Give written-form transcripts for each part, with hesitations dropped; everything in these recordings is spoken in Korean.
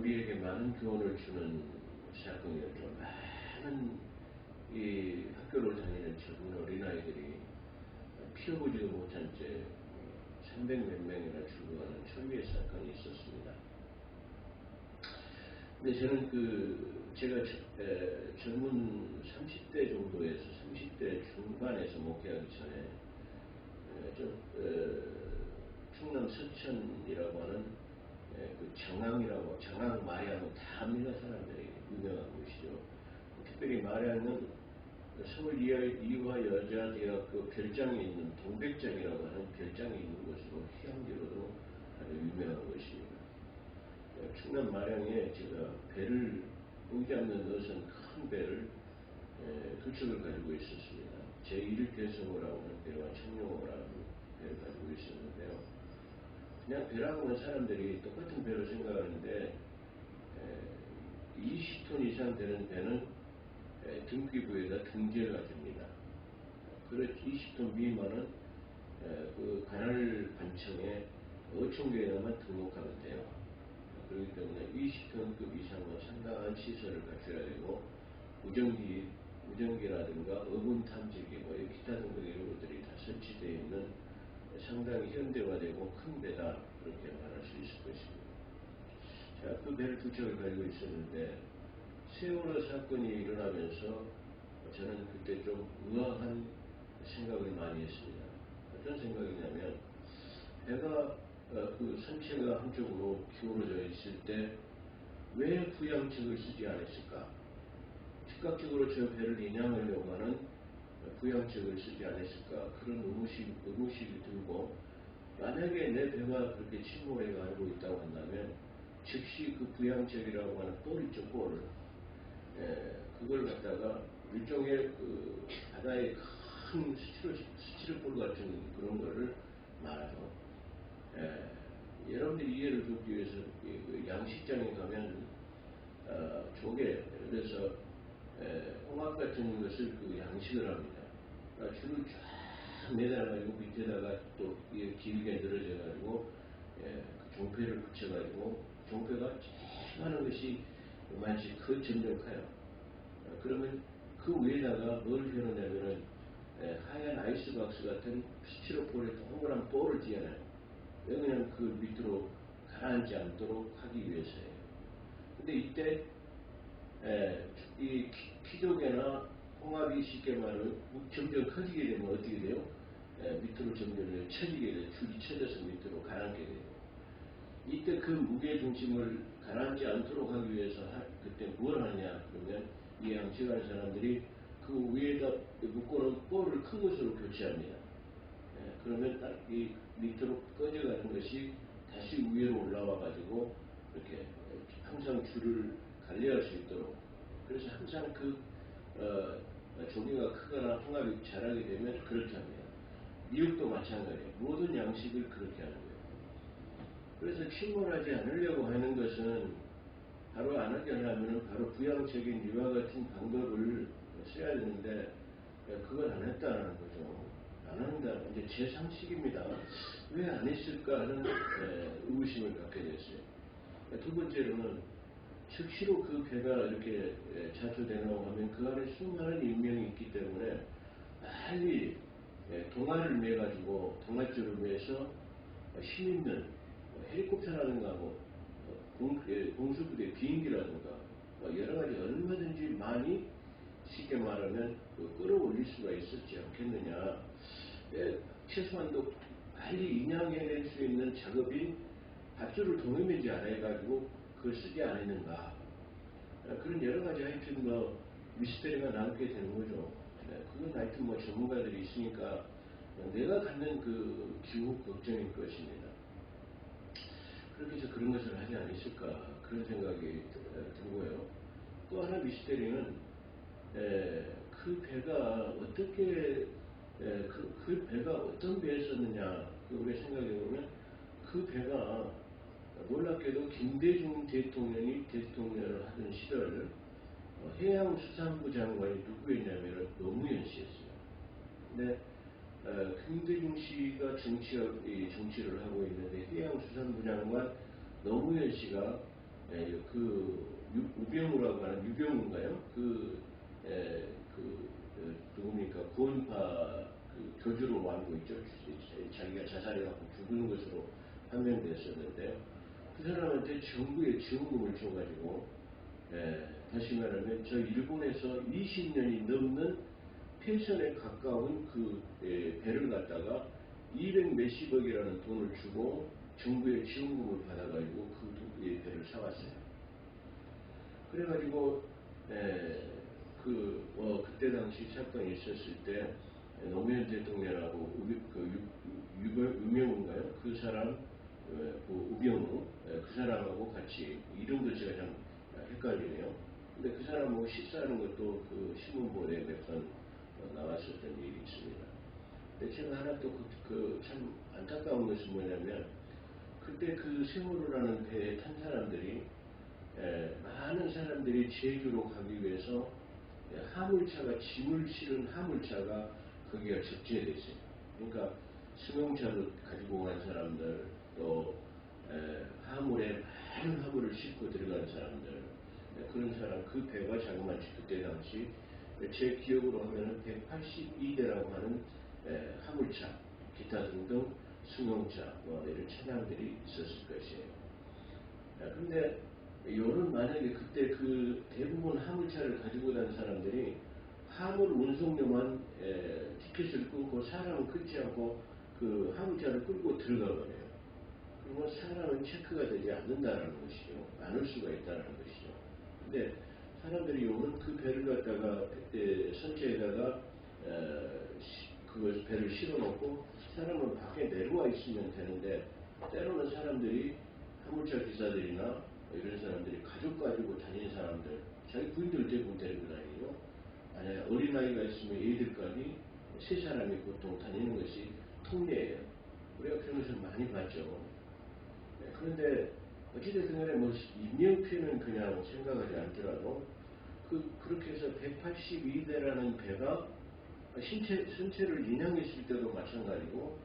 우리에게 많은 교훈을 주는 사건이었죠. 많은 이 학교를 다니는 젊은 어린아이들이 피워보지도 못한 채 300몇 명이나 죽어가는 천리의 사건이 있었습니다. 근데 저는 제가 젊은 30대 정도에서 30대 중반에서 목회하기 전에 충남 서천이라고 하는 정항 마량은 다 압니다. 사람들이 유명한 곳이죠. 특별히 마량은 서울 이화여자대학교 별장에 있는 동백장이라고 하는 별장에 있는 곳으로 휴양지로도 아주 유명한 곳입니다. 충남 마량에 제가 배를 의자면 넣어선 큰 배를 두 척을 가지고 있었습니다. 제1대성호라고 하는 배와 청룡호라는 배를 가지고 있었는데요. 그냥 배라고 하면 사람들이 똑같은 배로 생각하는데 20톤 이상 되는 배는 등기부에다 등재가 됩니다. 그래서 20톤 미만은 그 관할 관청에 어촌계에만 등록하면 돼요. 그렇기 때문에 20톤급 이상은 상당한 시설을 갖춰야 되고 무전기라든가 어군 탐지기 기타 등등의 요구들이 다 설치되어 있는 상당히 현대화되고 큰 배다, 그렇게 말할 수 있을 것입니다. 자, 그 배를 두 척을 가지고 있었는데 세월호 사건이 일어나면서 저는 그때 좀 의아한 생각을 많이 했습니다. 어떤 생각이냐면 배가 그 선체가 한쪽으로 기울어져 있을 때 왜 부양책을 쓰지 않았을까? 즉각적으로 저 배를 인양하려고 하는 부양책을 쓰지 않았을까? 그런 의무실이 들고, 만약에 내 배가 그렇게 침몰해 가지고 있다고 한다면 즉시 그 부양책이라고 하는 볼 있죠, 볼. 그걸 갖다가 일종의 그 바다의 큰 스티로볼 같은 그런 거를 말아서 여러분들이 이해를 돕기 위해서 그 양식장에 가면 조개, 예를 들어서 홍합 같은 것을 그 양식을 합니다. 그러니까 줄을 쫙 매달아가지고 밑에다가 또 길게 늘어져가지고 그 종패를 붙여가지고 종패가 조그마한 것이 마치 점점 커요. 그러면 그 위에다가 뭘 해놓냐면은 하얀 아이스박스 같은 스티로폴에 동그란 볼을 띄어놔요. 왜냐면 그 밑으로 가라앉지 않도록 하기 위해서예요. 근데 이때 이 피조개나 홍합이 쉽게 말하면 점점 커지게 되면 어떻게 돼요? 밑으로 점점 쳐지게 돼요. 줄이 쳐져서 밑으로 가라앉게 돼요. 이때 그 무게중심을 가라앉지 않도록 하기 위해서 그때 뭘 하냐 그러면 이 양식하는 사람들이 그 위에다 묶어놓은 볼을 큰 것으로 교체합니다. 그러면 딱 이 밑으로 꺼져가는 것이 다시 위로 올라와 가지고 이렇게 항상 줄을 관리할 수 있도록, 그래서 항상 조개가 크거나 홍합이 자라게 되면 그렇게 합니다. 미역도 마찬가지예요. 모든 양식을 그렇게 하는 거예요. 그래서 침몰하지 않으려고 하는 것은 바로 안 하게 하려면 바로 부양책인 이와 같은 방법을 써야 되는데 그걸 안 했다는 거죠. 안 한다. 이제 제 상식입니다. 왜 안 했을까 하는 의구심을 갖게 됐어요. 두 번째로는 즉시로 그 배가 이렇게 자초되라고 하면 그 안에 수많은 인명이 있기 때문에 빨리 동아를 매가지고 동아줄을 매서 시민들 헬리콥터라든가 공수부대 비행기라든가 여러 가지 얼마든지 많이 쉽게 말하면 끌어올릴 수가 있었지 않겠느냐. 최소한도 빨리 인양해낼 수 있는 작업인 밧줄을 동여매지 않아가지고 그걸 쓰지 않았는가. 그런 여러 가지 하여튼 미스터리가 남게 되는 거죠. 그건 하여튼 전문가들이 있으니까 내가 갖는 그 기후 걱정일 것입니다. 그렇게 해서 그런 것을 하지 않았을까, 그런 생각이 들고요. 또 하나 미스터리는 그 배가 어떻게 그 배가 어떤 배였었느냐. 우리가 생각해보면 그 배가 놀랍게도 김대중 대통령이 대통령을 하던 시절 해양수산부 장관이 누구였냐면 노무현 씨였어요. 근데 김대중 씨가 정치를 하고 있는데 해양수산부 장관 노무현 씨가 우병우라고 하는 유병우인가요? 누굽니까? 구원파 교주로 알고 있죠. 자기가 자살해갖고 죽은 것으로 판명됐었는데요. 그 사람한테 정부의 지원금을 줘가지고, 다시 말하면 저 일본에서 20년이 넘는 폐선에 가까운 배를 갖다가 200 몇십억이라는 돈을 주고 정부의 지원금을 받아가지고 배를 사왔어요. 그래가지고 그때 당시 사건이 있었을 때 노무현 대통령하고 유명인가요? 그 사람, 우병우, 그 사람하고 같이 이름도 제가 좀 헷갈리네요. 근데 그 사람하고 식사하는 것도 그 신문보도에 몇 번 나왔었던 일이 있습니다. 근데 제가 하나 또 참 안타까운 것은 뭐냐면 그때 그 세월호라는 배에 탄 사람들이 많은 사람들이 제주로 가기 위해서 화물차가 짐을 실은 화물차가 거기가 적재됐어요. 그러니까 승용차도 가지고 간 사람들 또 화물에 많은 화물을 싣고 들어간 사람들 그런 사람 그 배가 자그마치 그때 당시 제 기억으로 하면은 182대라고 하는 화물차 기타 등등 승용차 이런 차량들이 있었을 것이에요. 그런데 요런 만약에 그때 그 대부분 화물차를 가지고 간 사람들이 화물 운송료만 티켓을 끊고 사람은 끊지 않고 그 화물차를 끌고 들어가 버려요. 그러면 사람은 체크가 되지 않는다라는 것이죠. 많을 수가 있다는 것이죠. 근데 사람들이 요는 그 배를 갖다가 선체에다가 그 배를 실어놓고 사람은 밖에 내려와 있으면 되는데 때로는 사람들이 화물차 기사들이나 이런 사람들이 가족 가지고 다니는 사람들 자기 부인들 대부분 데리고 다니죠. 만약에 어린아이가 있으면 애들까지 세 사람이 보통 다니는 것이 통례예요. 우리가 그런 것을 많이 봤죠. 그런데 어찌됐든 간에 인명피해는 그냥 생각하지 않더라도 그렇게 해서 182대라는 배가 선체를 인양했을 때도 마찬가지고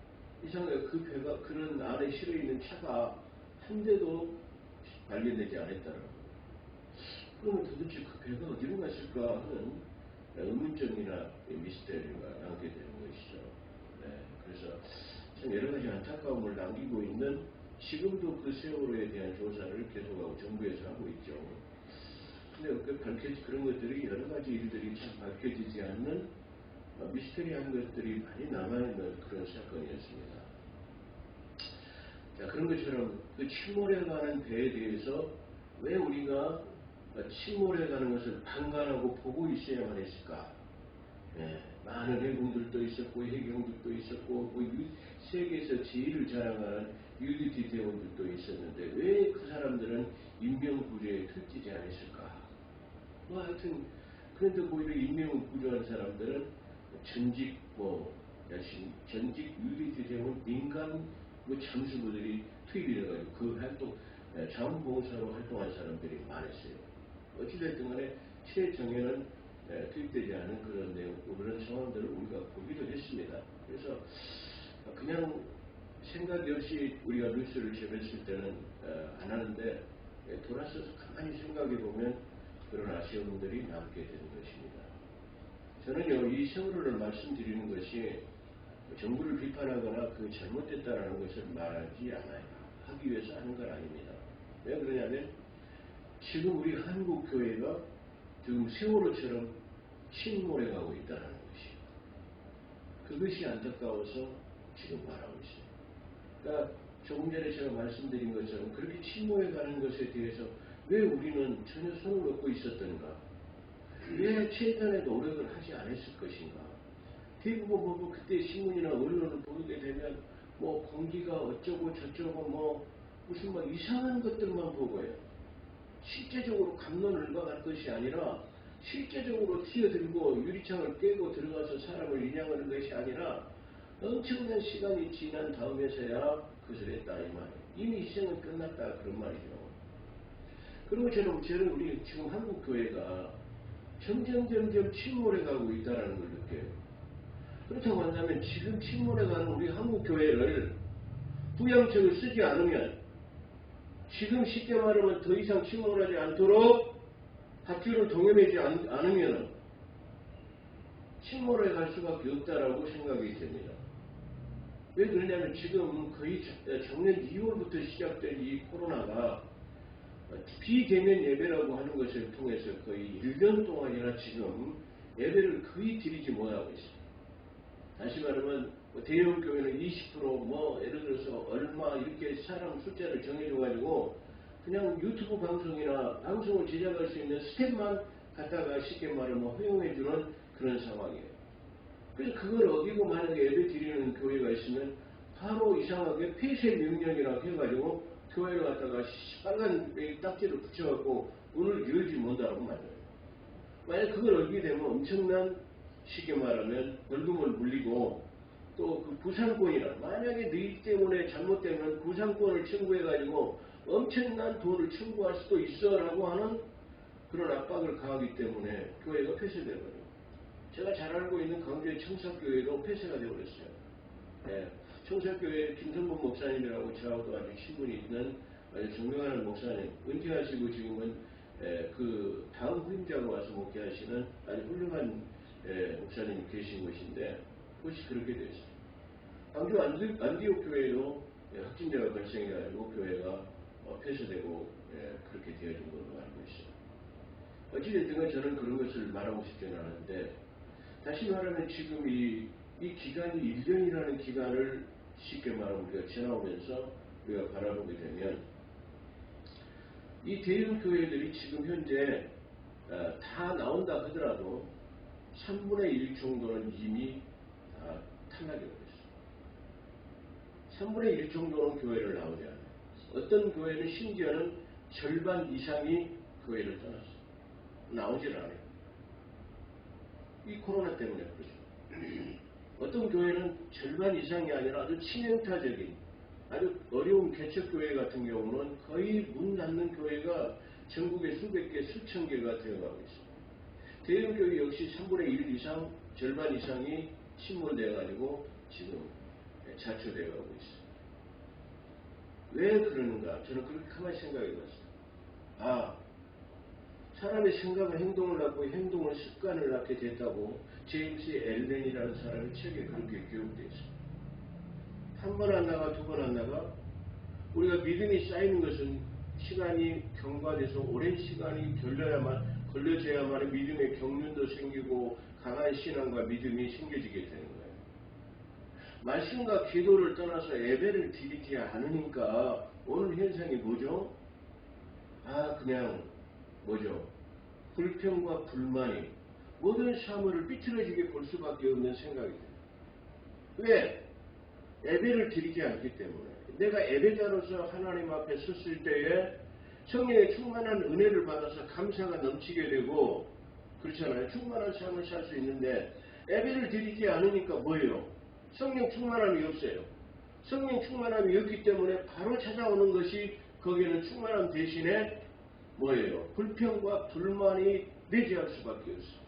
이상하게 그 배가 그런 안에 실어있는 차가 한 대도 발견되지 않았다라고. 그러면 도대체 그 배가 어디로 갔을까 하는 의문점이나 미스터리가 남게 되는 것이죠. 그래서 참 여러 가지 안타까움을 남기고 있는 지금도 그 세월호에 대한 조사를 계속하고 정부에서 하고 있죠. 근데 그런 것들이 여러 가지 일들이 참 밝혀지지 않는 미스터리한 것들이 많이 남아있는 그런 사건이었습니다. 자, 그런 것처럼 그 침몰해가는 배에 대해서 왜 우리가 침몰해가는 것을 방관하고 보고 있어야만 했을까? 많은 해군들도 있었고 해경들도 있었고 세계에서 제일 자랑하는 UDT 대원들도 있었는데 왜 그 사람들은 인명구조에 들뜨지 않았을까? 하여튼 그런데 오히려 인명구조한 사람들은 전직 UDT 대원 민간 잠수부들이 투입이 돼가지고 그 활동 자원봉사로 활동한 사람들이 많았어요. 어찌됐든 간에 최정예는 투입되지 않은 그런 상황들을 우리가 보기도 했습니다. 그래서 그냥 생각이 없이 우리가 뉴스를 접했을 때는 안 하는데 돌아서서 가만히 생각해 보면 그런 아쉬움들이 남게 되는 것입니다. 저는요 이 세월호를 말씀드리는 것이 정부를 비판하거나 그 잘못됐다라는 것을 말하지 않아요. 하기 위해서 하는 건 아닙니다. 왜 그러냐면 지금 우리 한국 교회가 지금 세월호처럼 침몰해 가고 있다는 것이에요. 그것이 안타까워서 지금 말하고 있어요. 그러니까 조금 전에 제가 말씀드린 것처럼 그렇게 침몰해 가는 것에 대해서 왜 우리는 전혀 손을 놓고 있었던가? 왜 최선의 노력을 하지 않았을 것인가? 대부분 그때 신문이나 언론을 보게 되면 공기가 어쩌고 저쩌고 무슨 이상한 것들만 보고요. 실제적으로 감론을 박할 것이 아니라 실제적으로 튀어들고 유리창을 깨고 들어가서 사람을 인양하는 것이 아니라 엄청난 시간이 지난 다음에서야 그것을 했다 이 말이에요. 이미 희생은 끝났다 그런 말이죠. 그리고 저는 우리 지금 한국 교회가 점점 침몰해 가고 있다는 걸 느껴요. 그렇다고 한다면 지금 침몰해 가는 우리 한국 교회를 부양책을 쓰지 않으면 지금 쉽게 말하면 더 이상 침몰하지 않도록 밧줄을 동여매지 않으면 침몰해 갈 수밖에 없다라고 생각이 됩니다. 왜 그러냐면 지금 거의 작년 2월부터 시작된 이 코로나가 비대면 예배라고 하는 것을 통해서 거의 1년 동안이나 지금 예배를 거의 드리지 못하고 있습니다. 다시 말하면 대형 교회는 20% 예를 들어서 얼마 이렇게 사람 숫자를 정해줘가지고 그냥 유튜브 방송이나 방송을 제작할 수 있는 스텝만 갖다가 쉽게 말하면 허용해주는 그런 상황이에요. 그래서 그걸 어기고 만약에 예배 드리는 교회가 있으면 바로 이상하게 폐쇄 명령이라고 해가지고 교회를 갖다가 빨간 딱지를 붙여갖고 문을 열지 못하라고 말해요. 만약 그걸 어기게 되면 엄청난 쉽게 말하면 벌금을 물리고 또 그 구상권이나 만약에 너희 때문에 잘못되면 구상권을 청구해가지고 엄청난 돈을 청구할 수도 있어라고 하는 그런 압박을 가하기 때문에 교회가 폐쇄되거든요. 제가 잘 알고 있는 광주의 청사교회도 폐쇄가 되어버렸어요. 예, 청사교회 김선범 목사님이라고 저하고도 아주 친분이 있는 아주 존경하는 목사님, 은퇴하시고 지금은 그 다음 후임자로 와서 목회하시는 아주 훌륭한 목사님이 계신 곳인데 그것이 그렇게 되었어요. 광주 안디옥 교회도 확진자가 발생해가지고 교회가 폐쇄되고 그렇게 되어진 걸로 알고 있어요. 어찌됐든 저는 그런 것을 말하고 싶지는 않은데 다시 말하면 지금 이 기간이 1년이라는 기간을 쉽게 말하면 우리가 지나오면서 우리가 바라보게 되면 이 대형 교회들이 지금 현재 다 나온다 하더라도 3분의 1 정도는 이미 다 탈락해 버렸어요. 3분의 1 정도는 교회를 나오지 않아요. 어떤 교회는 심지어는 절반 이상이 교회를 떠났어요. 나오질 않아요. 이 코로나 때문에 그렇죠. 어떤 교회는 절반 이상이 아니라 아주 치명타적인 아주 어려운 개척교회 같은 경우는 거의 문 닫는 교회가 전국에 수백 개, 수천 개가 되어가고 있습니다. 대형교회 역시 3분의 1 이상, 절반 이상이 침몰되어가지고 지금 자초되어가고 있습니다. 왜 그러는가? 저는 그렇게 가만히 생각해봤어요. 사람의 생각은 행동을 낳고 행동은 습관을 낳게 됐다고 제임스 앨런이라는 사람의 책에 그렇게 기록되어 있습니다. 한 번 안 나가, 두 번 안 나가, 우리가 믿음이 쌓이는 것은 시간이 경과돼서 오랜 시간이 걸려져야만 믿음의 경륜도 생기고 강한 신앙과 믿음이 생겨지게 되는 거예요. 말씀과 기도를 떠나서 예배를 드리지 않으니까 오늘 현상이 뭐죠? 그냥 뭐죠? 불평과 불만이 모든 사물을 삐뚤어지게 볼 수밖에 없는 생각이 돼요. 왜? 예배를 드리지 않기 때문에. 내가 예배자로서 하나님 앞에 섰을 때에 성령의 충만한 은혜를 받아서 감사가 넘치게 되고 그렇잖아요. 충만한 삶을 살 수 있는데 예배를 드리지 않으니까 뭐예요? 성령 충만함이 없어요. 성령 충만함이 없기 때문에 바로 찾아오는 것이 거기에는 충만함 대신에 뭐예요? 불평과 불만이 내재할 수밖에 없어요.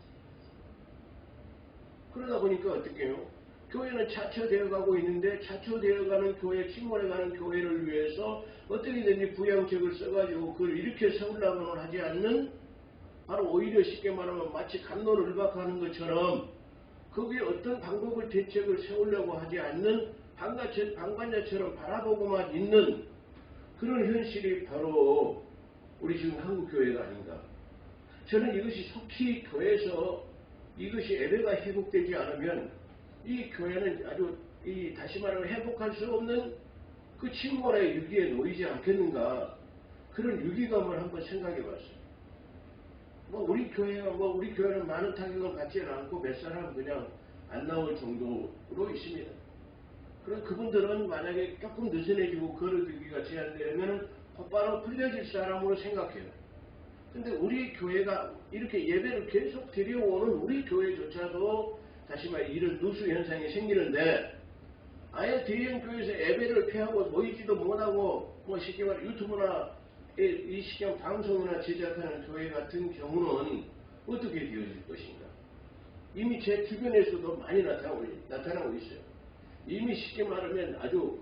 그러다 보니까 어떻게 해요? 교회는 자초되어가고 있는데 자초되어가는 교회, 침몰해가는 교회를 위해서 어떻게든지 부양책을 써가지고 그걸 이렇게 세우려고는 하지 않는 바로 오히려 쉽게 말하면 마치 갑론을박하는 것처럼 거기에 어떤 방법을 대책을 세우려고 하지 않는 방관자처럼 바라보고만 있는 그런 현실이 바로 우리 지금 한국교회가 아닌가. 저는 이것이 속히 교회에서 이것이 예배가 회복되지 않으면 이 교회는 아주 다시 말하면 회복할 수 없는 그 침몰의 위기에 놓이지 않겠는가. 그런 위기감을 한번 생각해 봤어요. 우리 교회는 많은 타격을 받지는 않고 몇 사람 그냥 안 나올 정도로 있습니다. 그럼 그분들은 만약에 조금 느슨해지고 걸어들기가 제한되면 곧바로 풀려질 사람으로 생각해요. 근데 우리 교회가 이렇게 예배를 계속 드려오는 우리 교회조차도 다시 말해 이런 누수 현상이 생기는데 아예 대형 교회에서 예배를 피하고 모이지도 못하고 쉽게 말해 유튜브나 이 시간 방송이나 제작하는 교회 같은 경우는 어떻게 되어질 것인가. 이미 제 주변에서도 많이 나타나고 있어요. 이미 쉽게 말하면 아주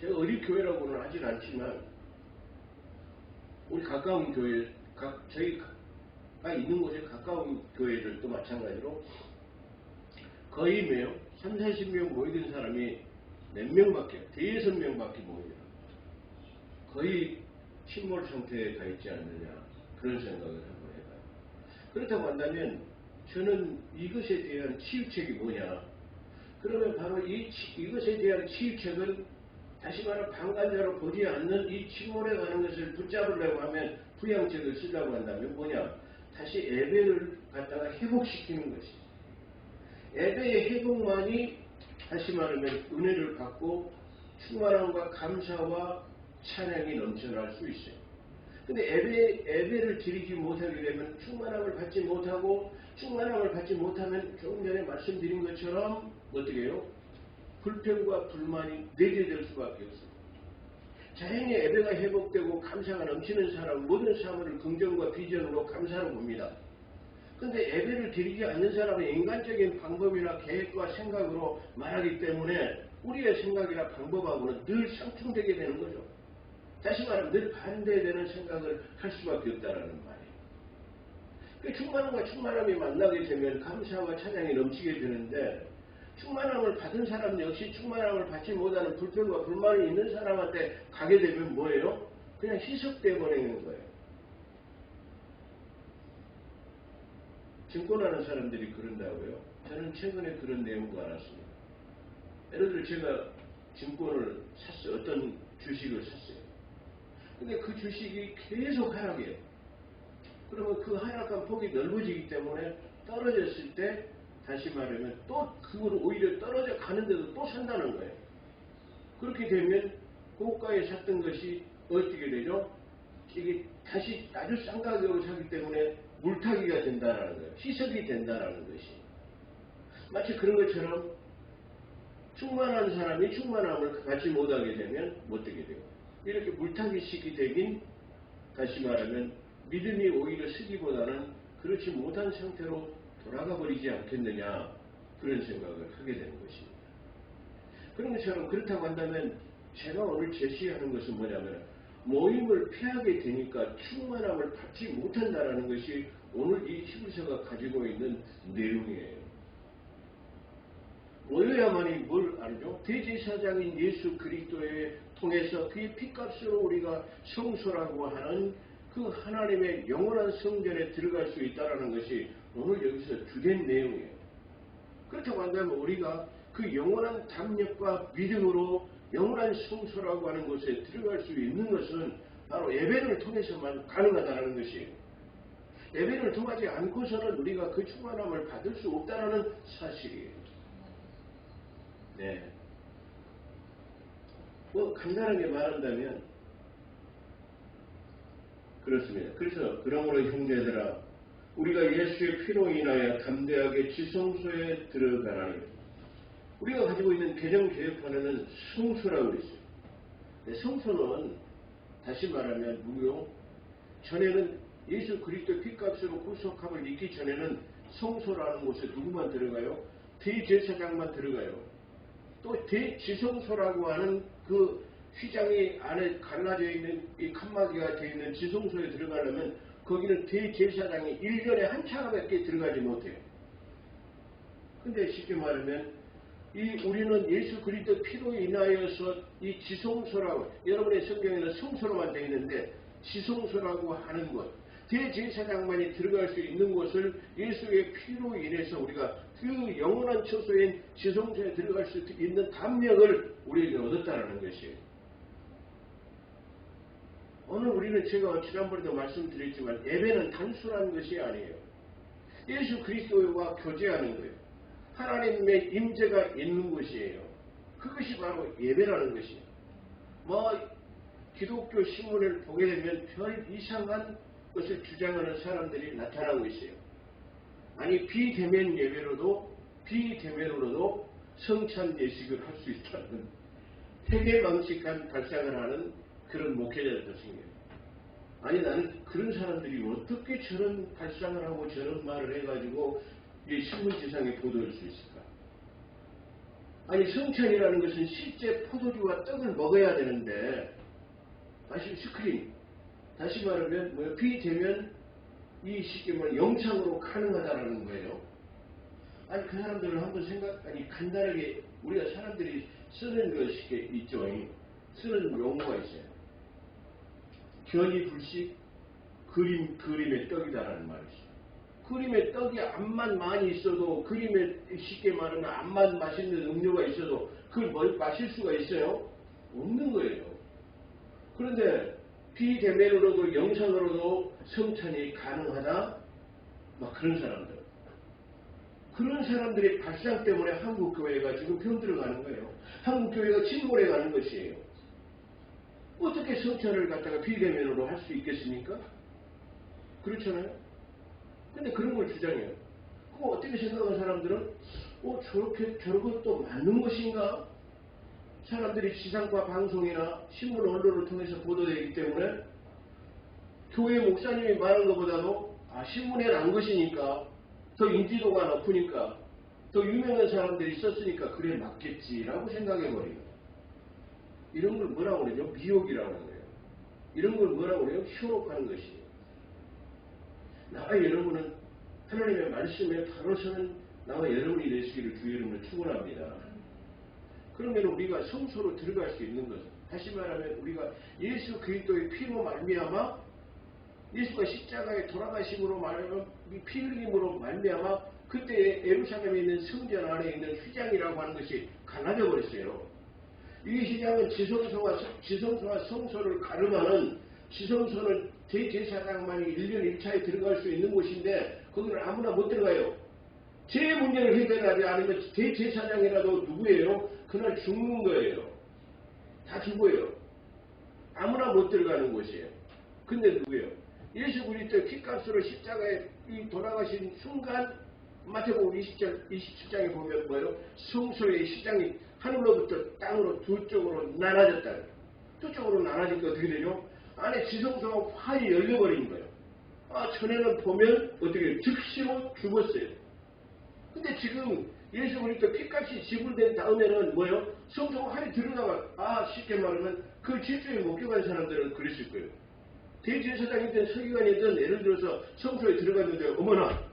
제가 어린 교회라고는 하진 않지만 우리 가까운 교회, 저희가 있는 곳에 가까운 교회들도 마찬가지로 거의 매요 3, 40명 모이던 사람이 몇 명밖에, 대여섯 명밖에 모이더라. 거의 침몰 상태에 가 있지 않느냐, 그런 생각을 한번 해봐요. 그렇다고 한다면 저는 이것에 대한 치유책이 뭐냐? 그러면 바로 이것에 대한 치유책은 다시 말해 방관자로 보지 않는 이 침몰해 가는 것을 붙잡으려고 하면 부양책을 쓰려고 한다면 뭐냐? 다시 예배를 갖다가 회복시키는 것이죠. 예배의 회복만이 다시 말하면 은혜를 받고 충만함과 감사와 찬양이 넘쳐날 수 있어요. 근데 예배를 드리지 못하게 되면 충만함을 받지 못하고, 충만함을 받지 못하면 조금 전에 말씀드린 것처럼 어떻게 해요? 불평과 불만이 내재될 수밖에 없어요. 자연히 예배가 회복되고 감사가 넘치는 사람은 모든 사물을 긍정과 비전으로 감사로 봅니다. 근데 예배를 드리지 않는 사람은 인간적인 방법이나 계획과 생각으로 말하기 때문에 우리의 생각이나 방법하고는 늘 상충되게 되는 거죠. 다시 말하면 늘 반대되는 생각을 할 수밖에 없다는 말이에요. 충만함과 충만함이 만나게 되면 감사와 찬양이 넘치게 되는데, 충만함을 받은 사람 역시 충만함을 받지 못하는 불평과 불만이 있는 사람한테 가게 되면 뭐예요? 그냥 희석되어 버리는 거예요. 증권하는 사람들이 그런다고요? 저는 최근에 그런 내용도 알았습니다. 예를 들어 제가 증권을 샀어요. 어떤 주식을 샀어요. 근데 그 주식이 계속 하락해요. 그러면 그 하락한 폭이 넓어지기 때문에 떨어졌을 때 다시 말하면 또 그걸 오히려 떨어져 가는데도 또 산다는 거예요. 그렇게 되면 고가에 샀던 것이 어떻게 되죠? 이게 다시 아주 싼 가격으로 사기 때문에 물타기가 된다는 거예요. 희석이 된다는 것이. 마치 그런 것처럼 충만한 사람이 충만함을 갖지 못하게 되면 어떻게 돼요? 이렇게 물타기식이 되긴 다시 말하면 믿음이 오히려 쓰기보다는 그렇지 못한 상태로 돌아가 버리지 않겠느냐, 그런 생각을 하게 되는 것입니다. 그런 것처럼 그렇다고 한다면 제가 오늘 제시하는 것은 뭐냐면 모임을 피하게 되니까 충만함을 받지 못한다는 것이 오늘 이 히브리서가 가지고 있는 내용이에요. 모여야만이 뭘 알죠? 대제사장인 예수 그리스도에 통해서 그의 피값으로 우리가 성소라고 하는 그 하나님의 영원한 성전에 들어갈 수 있다는 것이 오늘 여기서 주된 내용이에요. 그렇다고 한다면 우리가 그 영원한 담력과 믿음으로 영원한 성소라고 하는 곳에 들어갈 수 있는 것은 바로 예배를 통해서만 가능하다는 것이에요. 예배를 통하지 않고서는 우리가 그 충만함을 받을 수 없다는 사실이에요. 네. 간단하게 말한다면 그렇습니다. 그래서 그러므로 형제들아, 우리가 예수의 피로 인하여 담대하게 지성소에 들어가라니. 우리가 가지고 있는 개정개혁판에는 성소라고 그랬어요. 성소는 다시 말하면 누구요? 전에는 예수 그리스도 피값으로 구속함을 입기 전에는 성소라는 곳에 누구만 들어가요? 대제사장만 들어가요. 또 대지성소라고 하는 그 휘장이 안에 갈라져 있는 이 칸막이가 되어 있는 지성소에 들어가려면 거기는 대제사장이 1년에 한 차례밖에 들어가지 못해요. 근데 쉽게 말하면 우리는 예수 그리스도 피로 인하여서 이 지성소라고, 여러분의 성경에는 성소로만 되어 있는데 지성소라고 하는 것, 대제사장만이 들어갈 수 있는 곳을 예수의 피로 인해서 우리가 그 영원한 처소인 지성소에 들어갈 수 있는 담력을 우리에게 얻었다는 것이에요. 오늘 우리는 제가 지난번에도 말씀드렸지만 예배는 단순한 것이 아니에요. 예수 그리스도와 교제하는 거예요. 하나님의 임재가 있는 것이에요. 그것이 바로 예배라는 것이에요. 기독교 신문을 보게 되면 별 이상한 것을 주장하는 사람들이 나타나고 있어요. 아니 비대면 예배로도 성찬 예식을 할 수 있다는 세계망측한 발상을 하는 그런 목회자들도 생겨요. 아니 나는 그런 사람들이 어떻게 저런 발상을 하고 저런 말을 해가지고 이 신문지상에 보도할 수 있을까? 아니 성찬이라는 것은 실제 포도주와 떡을 먹어야 되는데 다시 다시 말하면 비대면 이 쉽게 말하면 영창으로 가능하다라는 거예요. 아니 그 사람들을 한번 간단하게 우리가 사람들이 쓰는 것이 있죠. 쓰는 용어가 있어요. 견이불식 그림의 떡이다라는 말이 있어요. 그림의 떡이 암만 많이 있어도 그림에 쉽게 말하면 암만 맛있는 음료가 있어도 그걸 마실 수가 있어요? 없는 거예요. 그런데 비대면으로도 영상으로도 성찬이 가능하다? 막 그런 사람들. 그런 사람들의 발상 때문에 한국교회가 지금 병들어가는 거예요. 한국교회가 침몰해가는 것이에요. 어떻게 성찬을 갖다가 비대면으로 할 수 있겠습니까? 그렇잖아요? 근데 그런 걸 주장해요. 그거 어떻게 생각하는 사람들은 저것도 맞는 것인가? 사람들이 지상파 방송이나 신문 언론을 통해서 보도되기 때문에 교회 목사님이 말한 것보다도 신문에 난 것이니까 더 인지도가 높으니까 더 유명한 사람들이 썼으니까 그래 맞겠지라고 생각해버리고 이런 걸 뭐라고 그러죠? 미혹이라고 그래요. 이런 걸 뭐라고 그래요? 현혹하는 것이에요. 나와 여러분은 하나님의 말씀에 바로 서는 나와 여러분이 되시기를 주의 이름으로 축원합니다. 그러면 우리가 성소로 들어갈 수 있는 것은 다시 말하면 우리가 예수 그리스도의 피로 말미암아 예수가 십자가에 돌아가심으로 말하면 피 흘림으로 말미암아 그때 예루살렘에 있는 성전 안에 있는 휘장이라고 하는 것이 갈라져 버렸어요. 이 휘장은 지성소와 성소를 가름하는 지성소는 대제사장만이 1년 1차에 들어갈 수 있는 곳인데 거기는 아무나 못 들어가요. 제 문제를 해결하지 않으면 대제사장이라도 누구예요? 그날 죽는 거예요. 다 죽어요. 아무나 못 들어가는 곳이에요. 근데 누구예요? 예수 그리스도의 피값으로 십자가에 돌아가신 순간 마태복음 27장에 보면 뭐예요? 성소의 시장이 하늘로부터 땅으로 두 쪽으로 나눠졌다. 두 쪽으로 나눠지니까 어떻게 되죠? 안에 지성소가 활이 열려버린 거예요. 전에는 보면 어떻게 즉시로 죽었어요. 근데 지금 예수 그리스도 피값이 지불된 다음에는 뭐예요? 성소가 활이 들어가면 쉽게 말하면 그 질주에 목격한 사람들은 그랬을 거예요. 대제사장이든 서기관이든 예를 들어서 성소에 들어갔는데 어머나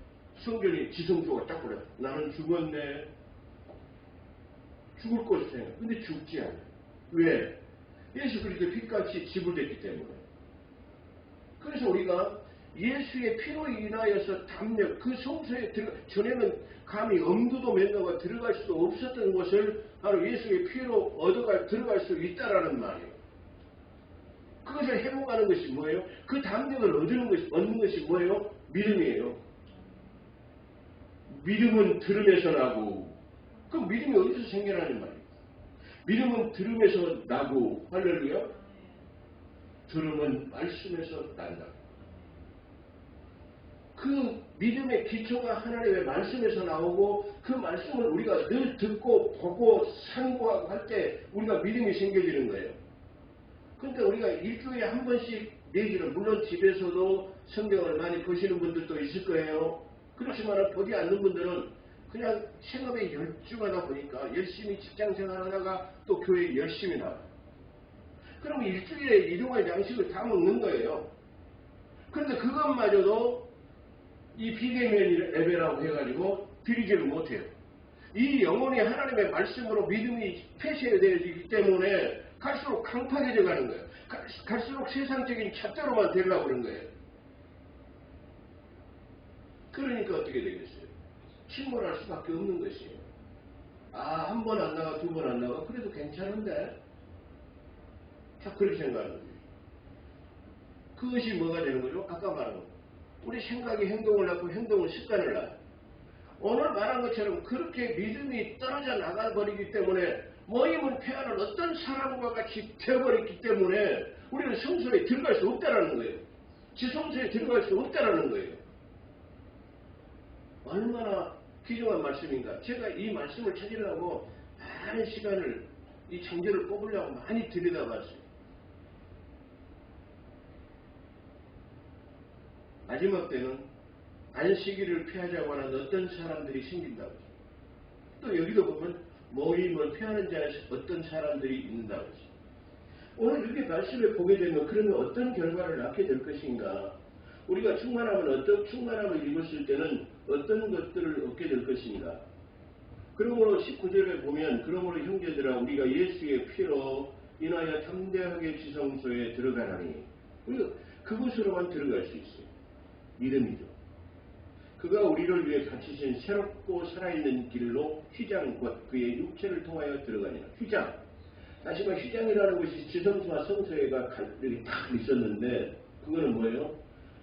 성전이 지성소가 딱 그래. 나는 죽었네. 죽을 것을 생각. 근데 죽지 않아요. 왜? 예수 그리스도 피값이 지불됐기 때문에. 그래서 우리가 예수의 피로 인하여서 담력, 그 성소에 전에는 감히 엄두도 మెం다가 들어갈 수도 없었던 것을 바로 예수의 피로 들어갈 수 있다라는 말이에요. 그것을 회복하는 것이 뭐예요? 그 담력을 얻는 것이 뭐예요? 믿음이에요. 믿음은 들음에서 나고, 그 믿음이 어디서 생겨나는 말이에요? 믿음은 들음에서 나고, 할렐루야? 들음은 말씀에서 난다. 그 믿음의 기초가 하나님의 말씀에서 나오고 그 말씀을 우리가 늘 듣고 보고 상고하고 할 때 우리가 믿음이 생겨지는 거예요. 그런데 우리가 일주일에 한 번씩 내지는 물론 집에서도 성경을 많이 보시는 분들도 있을 거예요. 그렇지만 보지 않는 분들은 그냥 생업에 열중하다 보니까 열심히 직장생활하다가 또 교회에 열심히 나와요. 그러면 일주일에 일용할 양식을 다 먹는 거예요. 그런데 그것마저도 이 비대면 예배라고 해가지고 드리지를 못해요. 이 영혼이 하나님의 말씀으로 믿음이 폐쇄되어지기 때문에 갈수록 강팍해져 가는 거예요. 갈수록 세상적인 잣대로만 되려고 그런 거예요. 그러니까 어떻게 되겠어요? 침몰할 수밖에 없는 것이에요. 한 번 안 나가, 두 번 안 나가, 그래도 괜찮은데? 자, 그렇게 생각하는 거예요. 그것이 뭐가 되는 거죠? 아까 말한 거. 우리 생각이 행동을 낳고 행동은 습관을 낳아요. 오늘 말한 것처럼 그렇게 믿음이 떨어져 나가버리기 때문에 모임을 폐하는 어떤 사람과 같이 되어버렸기 때문에 우리는 성소에 들어갈 수 없다라는 거예요. 지성소에 들어갈 수 없다라는 거예요. 얼마나 귀중한 말씀인가. 제가 이 말씀을 찾으려고 많은 시간을 이 창조를 뽑으려고 많이 들여다봤어요. 마지막 때는 안식일을 폐하자고 하는 어떤 사람들이 생긴다고 했어요. 또 여기도 보면 모임을 폐하는 자에서 어떤 사람들이 있는다고 했어요. 오늘 이렇게 말씀을 보게 되면 그러면 어떤 결과를 낳게 될 것인가? 우리가 충만함을 입었을 때는 어떤 것들을 얻게 될 것인가? 그러므로 19절에 보면 그러므로 형제들아 우리가 예수의 피로 인하여 담대하게 지성소에 들어가나니 우리가 그곳으로만 들어갈 수 있어요. 믿음이죠. 그가 우리를 위해 갇히신 새롭고 살아있는 길로 휘장 곧 그의 육체를 통하여 들어가니라. 휘장. 다시 말해 휘장이라는 것이 지성소와 성소에가 이렇게 딱 있었는데 그거는 뭐예요?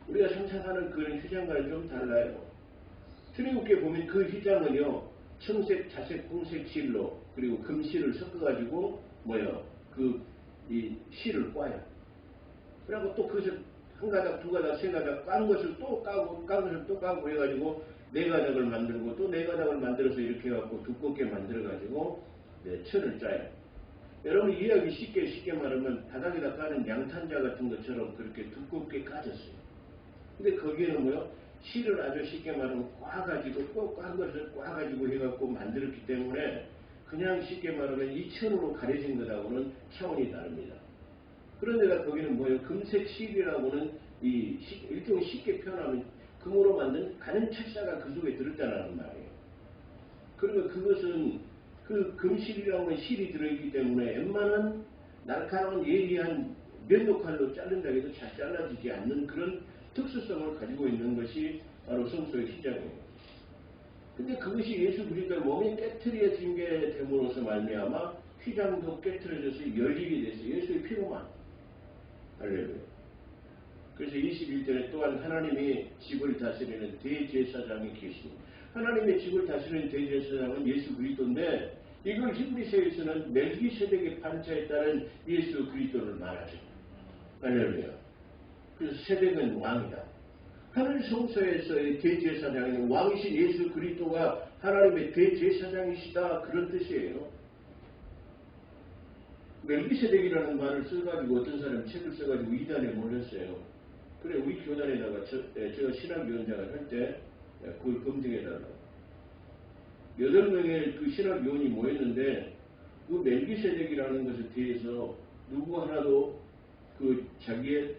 우리가 상상하는 그런 휘장과는 좀 달라요. 출애굽기에 보면 그 휘장은요 청색, 자색, 홍색 실로 그리고 금실을 섞어가지고 이 실을 꽈요. 그리고 또 그것을 한 가닥, 두 가닥, 세 가닥 깐 것을 또 까고 깐 것을 또 까고 해가지고 네 가닥을 만들고 또 네 가닥을 만들어서 이렇게 해갖고 두껍게 만들어가지고 천을 짜요. 여러분 이해하기 쉽게 말하면 바닥에다 까는 양탄자 같은 것처럼 그렇게 두껍게 까졌어요. 근데 거기에는 실을 아주 쉽게 말하면 꽈가지고 꼭 깐 것을 꽈가지고 해갖고 만들었기 때문에 그냥 쉽게 말하면 이 천으로 가려진 것하고는 차원이 다릅니다. 그런데다 거기는 금색 실이라고는 일종의 쉽게 표현하면 금으로 만든 가는 철사가 그 속에 들었다는 말이에요. 그러면 그것은 그 금실이라고는 실이 들어있기 때문에 웬만한 날카로운 예리한 면도칼로 자른다 해도 잘 잘라지지 않는 그런 특수성을 가지고 있는 것이 바로 성소의 휘장이에요. 근데 그것이 예수 그리스도의 몸이 깨트려진 게 됨으로써 말미암아 휘장도 깨트려져서 열리게 됐어요. 예수의 피로만. 할렐루야. 그래서 21절에 또한 하나님이 집을 다스리는 대제사장이 계십니다. 하나님의 집을 다스리는 대제사장은 예수 그리스도인데 이걸 히브리서에서는 멜기세덱의 판자에 따른 예수 그리스도를 말하죠. 할렐루야. 그래서 세덱은 왕이다. 하늘 성소에서의 대제사장은 왕이신 예수 그리스도가 하나님의 대제사장이시다 그런 뜻이에요. 멜기세덱이라는 말을 써가지고 어떤 사람이 책을 써가지고 이단에 몰렸어요. 그래 우리 교단에다가 제가 신학위원장을 할 때 그걸 검증해달라고. 8명의 그 신학위원이 모였는데 그 멜기세덱이라는 것에 대해서 누구 하나도 그 자기의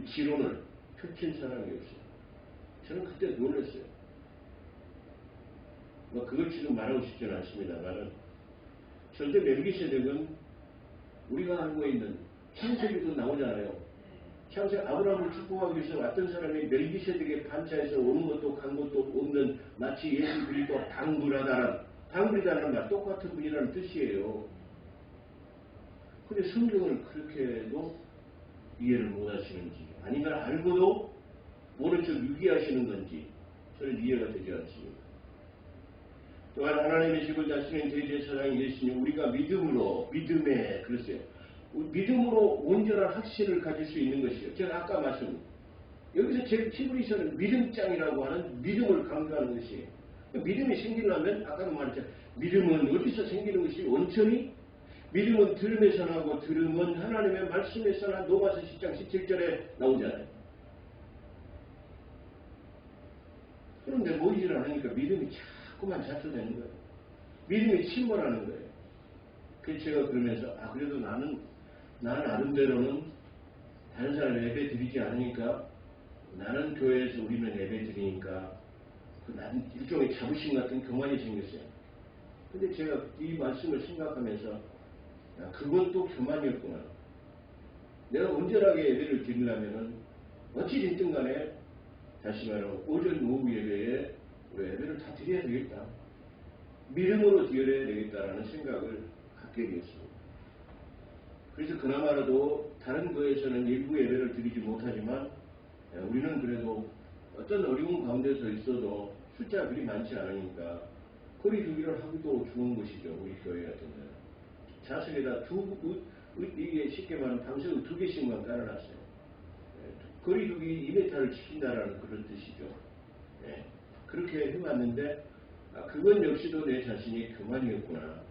지론을 펼친 사람이 없어요. 저는 그때 놀랐어요. 그걸 지금 말하고 싶지는 않습니다만은 절대 멜기세덱은 우리가 알고 있는 창세기도 나오잖아요. 창세기 아브라함을 축복하기 위해서 왔던 사람이 멜기세덱의 반차에서 오는 것도 간 것도 없는 마치 예수 그리스도와 당불이다라는 말 똑같은 분이라는 뜻이에요. 근데 성경을 그렇게도 이해를 못하시는지 아니면 알고도 모른 척 유기하시는 건지 저는 이해가 되지 않습니다. 또한 하나님의 집을 다스리는 대제사장이 예수님 우리가 믿음에 그랬어요. 믿음으로 온전한 확신을 가질 수 있는 것이요. 제가 아까 여기서 제 히브리서는 믿음장이라고 하는 믿음을 강조하는 것이에요. 믿음이 생기려면 아까도 말했죠. 믿음은 어디서 생기는 것이 온천히 믿음은 들음에서 나고 들음은 하나님의 말씀에서 나 로마서 10장 17절에 나오잖아요. 그런데 모이질 않으니까 믿음이 자꾸만 자초되는 거예요. 믿음이 침몰하는 거예요. 그래서 제가 그러면서 그래도 나는 나름대로는 다른 사람 예배 드리지 않으니까 나는 교회에서 우리는 예배 드리니까 나는 일종의 자부심 같은 교만이 생겼어요. 근데 제가 이 말씀을 생각하면서 그것도 교만이었구나. 내가 온전하게 예배를 드리려면은 어찌 됐든 간에 다시 말하면 오전 오후 예배에 우리 예배를 다 드려야 되겠다. 믿음으로 드려야 되겠다라는 생각을 갖게 되었습니다. 그래서 그나마라도 다른 교회에서는 일부 예배를 드리지 못하지만 우리는 그래도 어떤 어려운 가운데서 있어도 숫자가 그리 많지 않으니까 거리두기를 하기도 좋은 것이죠. 우리 교회 같은 데는. 좌석에다 이게 쉽게 말하면 방석을 2개씩만 깔아놨어요. 거리두기 2m를 지킨다라는 그런 뜻이죠. 그렇게 해왔는데 그건 역시도 내 자신이 교만이었구나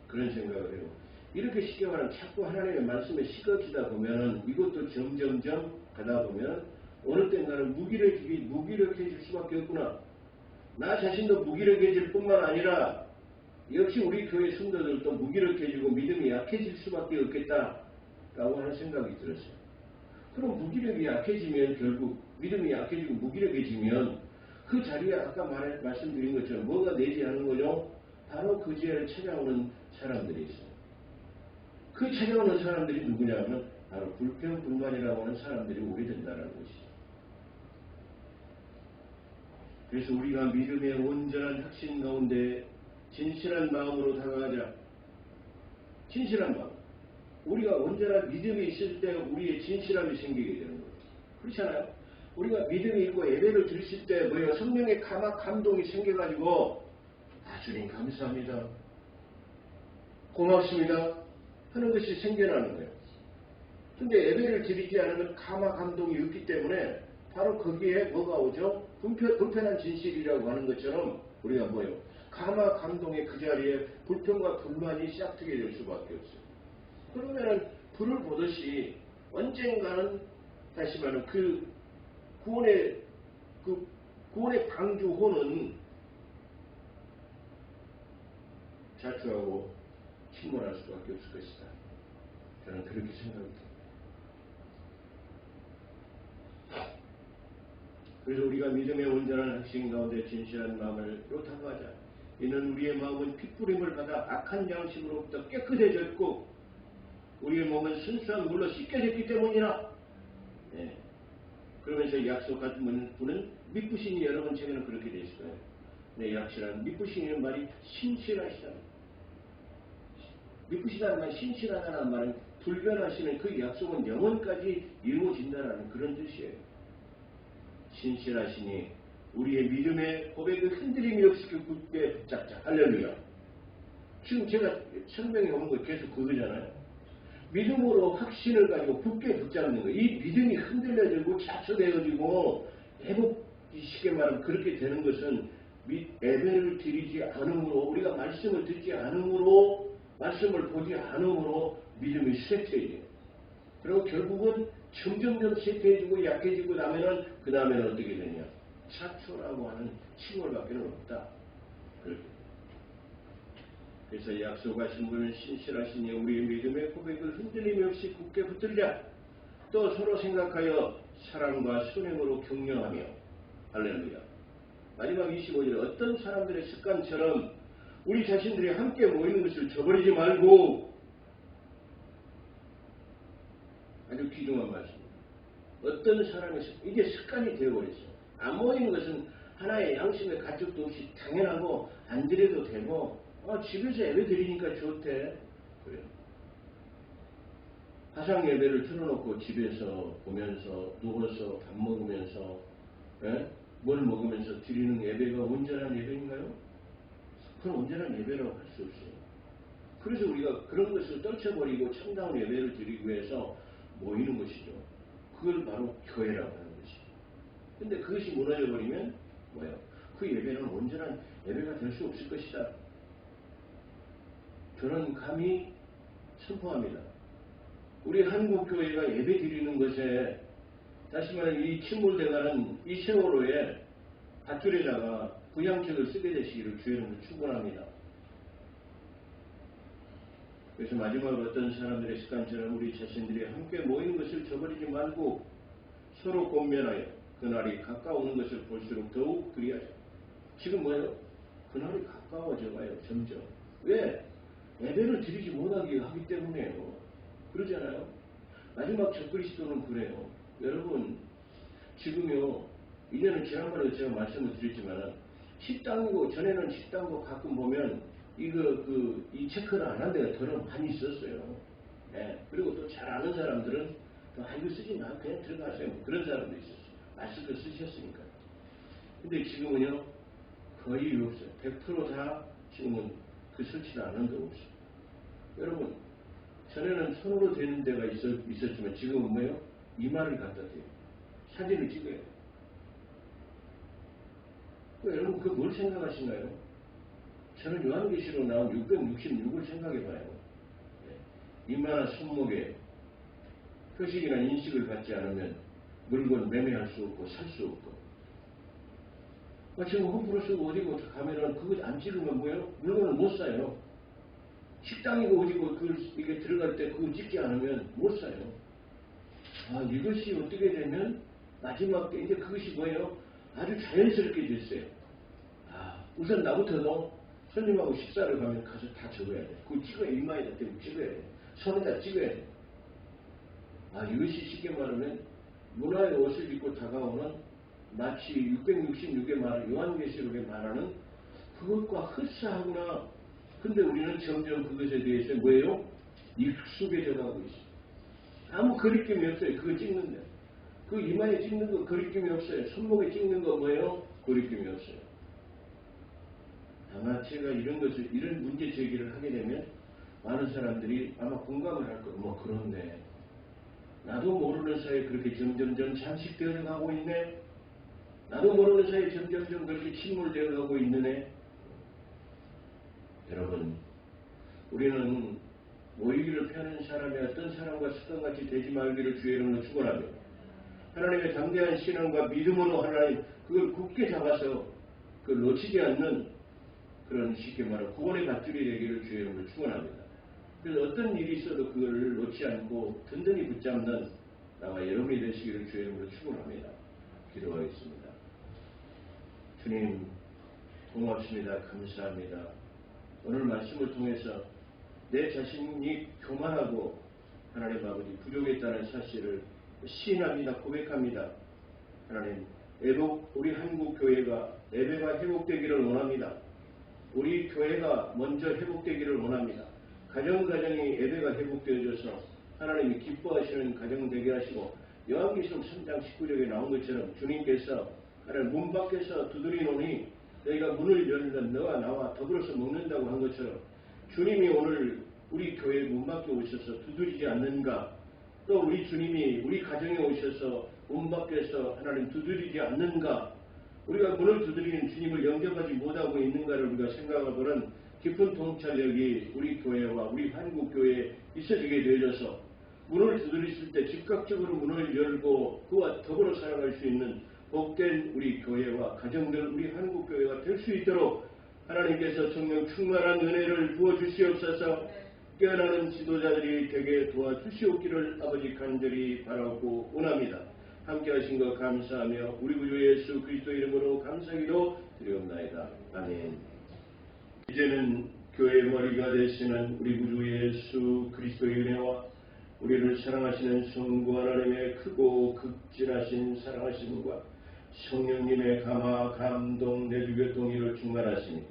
그런 생각을 해요. 이렇게 쉽게 말하면 자꾸 하나님의 말씀에 시거지다 보면은 이것도 점점점 가다 보면 어느 때인가는 무기력해질 수밖에 없구나. 나 자신도 무기력해질 뿐만 아니라 역시 우리 교회 성도들도 무기력해지고 믿음이 약해질 수밖에 없겠다. 라고 하는 생각이 들었어요. 그럼 무기력이 약해지면 결국 믿음이 약해지고 무기력해지면 그 자리에 아까 말씀드린 것처럼 뭐가 내재하는 거죠? 바로 그 지혜를 찾아오는 사람들이 있어요. 그 찾아오는 사람들이 누구냐면 바로 불평불만이라고 하는 사람들이 오게 된다는 것이죠. 그래서 우리가 믿음의 온전한 확신 가운데 진실한 마음으로 다가가자. 진실한 마음. 우리가 온전한 믿음이 있을 때 우리의 진실함이 생기게 되는 거예요. 그렇잖아요? 우리가 믿음이 있고 예배를 드리실 때 뭐예요? 성령의 감동이 생겨가지고 주님 감사합니다. 고맙습니다. 하는 것이 생겨나는 거예요. 근데 예배를 드리지 않으면 감동이 없기 때문에 바로 거기에 뭐가 오죠? 불편한 진실이라고 하는 것처럼 우리가 뭐예요? 감동의 그 자리에 불평과 불만이 시작되게 될 수밖에 없어요. 그러면은 불을 보듯이 언젠가는 다시 말하면 그 구원의 방주호는 자초하고 침몰할 수밖에 없을 것이다. 저는 그렇게 생각합니다. 그래서 우리가 믿음의 온전한 확신 가운데 진실한 마음을 요탁하자. 이는 우리의 마음은 핏부림을 받아 악한 양식으로부터 깨끗해졌고 우리의 몸은 순수한 물로 씻겨졌기 때문이라. 네. 그러면서 약속한 분은 믿으시니 여러분 책에는 그렇게 되어 있을 거예요. 네, 약실한 믿으시니는 말이 신실하시다. 믿으시다는 말, 신실하다는 말은 불변하시는 그 약속은 영원까지 이루어진다는 그런 뜻이에요. 신실하시니 우리의 믿음의 고백을 흔들림이 없이 굳게 붙잡자. 할렐루야. 지금 제가 설명해 오는 거 계속 그거잖아요. 믿음으로 확신을 가지고 굳게 붙잡는 거예요. 이 믿음이 흔들려지고 좌초되어지고 쉽게 말하면 그렇게 되는 것은 예배를 드리지 않음으로 우리가 말씀을 듣지 않음으로 말씀을 보지 않음으로 믿음이 쇠퇴해져요. 그리고 결국은 점점점 쇠퇴해지고 약해지고 나면은 그 다음에는 어떻게 되냐? 차초라고 하는 칭얼밖에 없다. 그렇게. 그래서 약속하신 분은 신실하시니 우리의 믿음의 고백을 흔들림 없이 굳게 붙들자. 또 서로 생각하여 사랑과 순행으로 격려하며. 할렐루야. 마지막 25절 어떤 사람들의 습관처럼 우리 자신들이 함께 모이는 것을 저버리지 말고. 아주 귀중한 말씀입니다. 어떤 사람의 이게 습관이 되어버렸어요. 안 모이는 것은 하나의 양심의 가책도 없이 당연하고 안 드려도 되고 집에서 예배 드리니까 좋대. 그래요. 화상 예배를 틀어놓고 집에서 보면서 누워서 밥 먹으면서 뭘 먹으면서 드리는 예배가 온전한 예배인가요? 그건 온전한 예배라고 할 수 없어요. 그래서 우리가 그런 것을 떨쳐버리고 참다운 예배를 드리기 위해서 모이는 것이죠. 그걸 바로 교회라고 하는 것이죠. 근데 그것이 무너져버리면 뭐예요? 그 예배는 온전한 예배가 될 수 없을 것이다. 저는 감히 선포합니다. 우리 한국교회가 예배 드리는 것에 다시 말하면 이 침몰돼가는 이 세월호에 밧줄에다가 부양책을 쓰게 되시기를 주의는 축원합니다. 그래서 마지막으로 어떤 사람들의 습관처럼 우리 자신들이 함께 모이는 것을 저버리지 말고 서로 권면하여 그날이 가까우는 것을 볼수록 더욱 그리하자. 지금 뭐예요? 그날이 가까워져 가요. 점점. 왜? 예배를 드리지 못하게 하기 때문에요. 그러잖아요. 마지막 적그리스도는 그래요. 여러분 지금요. 이제는 지난번에 제가 말씀을 드렸지만 식당고 전에는 식당고 가끔 보면 이 체크를 안 한 데가 더러 많이 있었어요. 네. 그리고 또 잘 아는 사람들은 또 이거 쓰지 마 그냥 들어가세요. 뭐 그런 사람도 있었어요. 마스크 쓰셨으니까. 근데 지금은요 거의 없어요. 100% 다 지금은 그 설치를 안 한 데가 없어요. 여러분 전에는 손으로 되는 데가 있었지만 지금은 뭐예요? 이마를 갖다 대요. 사진을 찍어요. 여러분 그 뭘 생각하시나요? 저는 요한계시로 나온 666을 생각해봐요. 이마나 손목에 표식이나 인식을 갖지 않으면 물건 매매할 수 없고 살 수 없고 지금 홈플러스 어디 가면은 그거 안 찍으면 뭐예요? 물건을 못 사요. 식당이고 어디고 이게 들어갈 때 그거 찍지 않으면 못 사요. 아, 이것이 어떻게 되면 마지막 때 이제 그것이 뭐예요? 아주 자연스럽게 됐어요. 아, 우선 나부터도 손님하고 식사를 가면 가서 다 적어야 돼. 그거 찍어야, 인마에다 대고 찍어야 돼. 손에다 찍어야 돼. 아, 이것이 쉽게 말하면 문화의 옷을 입고 다가오는 마치 666에 말하는 요한계시록에 말하는 그것과 흡사하구나. 근데 우리는 점점 그것에 대해서 뭐예요? 익숙해져 가고 있어요. 아무 거리낌이 없어요. 그거 찍는데. 그 이마에 찍는 거 거리낌이 없어요. 손목에 찍는 거 뭐예요? 거리낌이 없어요. 아마 제가 이런 문제 제기를 하게 되면 많은 사람들이 아마 공감을 할 거예요. 뭐 그런데 나도 모르는 사이에 그렇게 점점점 잠식되어 가고 있네. 나도 모르는 사이에 점점점 그렇게 침몰되어 가고 있느네. 여러분, 우리는 모이기를 펴는 사람이 어떤 사람과 습관같이 되지 말기를 주의 이름으로 축원하며 하나님의 담대한 신앙과 믿음으로 하나님 그걸 굳게 잡아서 그 놓치지 않는 그런 쉽게 말하면 구원의 밧줄이 되기를 주의 이름으로 축원합니다. 그래서 어떤 일이 있어도 그걸 놓지 않고 든든히 붙잡는 나와 여러분이 되시기를 주의 이름으로 축원합니다. 기도하겠습니다. 주님 고맙습니다. 감사합니다. 오늘 말씀을 통해서 내 자신이 교만하고 하나님 아버지 부족했다는 사실을 시인합니다. 고백합니다. 하나님 우리 한국 교회가 예배가 회복되기를 원합니다. 우리 교회가 먼저 회복되기를 원합니다. 가정가정이 예배가 회복되어져서 하나님이 기뻐하시는 가정 되게 하시고 요한계시록 3장 19절에 나온 것처럼 주님께서 하나님 문 밖에서 두드리노니 너희가 문을 열면 너와 나와 더불어서 먹는다고 한 것처럼 주님이 오늘 우리 교회 문 밖에 오셔서 두드리지 않는가? 또 우리 주님이 우리 가정에 오셔서 문 밖에서 하나님 두드리지 않는가? 우리가 문을 두드리는 주님을 영접하지 못하고 있는가를 우리가 생각하고는 깊은 통찰력이 우리 교회와 우리 한국교회에 있어지게 되어져서 문을 두드렸을 때 즉각적으로 문을 열고 그와 더불어 살아갈 수 있는 복된 우리 교회와 가정들 우리 한국교회가 될 수 있도록 하나님께서 성령 충만한 은혜를 부어주시옵소서. 깨어나는 지도자들이 되게 도와주시옵기를 아버지 간절히 바라고 원합니다. 함께 하신 것 감사하며 우리 구주 예수 그리스도 이름으로 감사기도 드리옵나이다. 아멘. 이제는 교회의 머리가 되시는 우리 구주 예수 그리스도의 은혜와 우리를 사랑하시는 성부 하나님의 크고 극진하신 사랑하심과 성령님의 감화 감동 내주교 동의를 충만하시니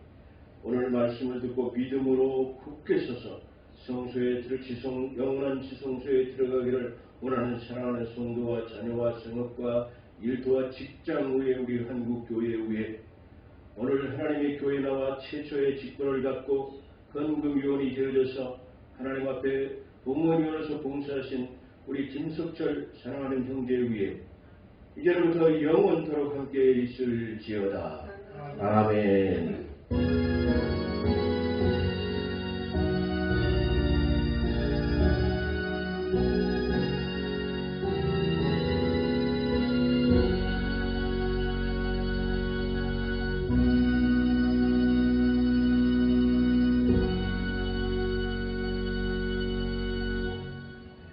오늘 말씀을 듣고 믿음으로 굳게 서서 성소에 영원한 지성소에 들어가기를 원하는 사랑하는 성도와 자녀와 성읍과 일터와 직장 위에 우리 한국교회 위에 오늘 하나님의 교회 나와 최초의 직분을 갖고 헌금위원이 되어져서 하나님 앞에 공무원으로서 봉사하신 우리 김석철 사랑하는 형제 위에 이제부터 영원토록 함께 있을지어다. 아멘.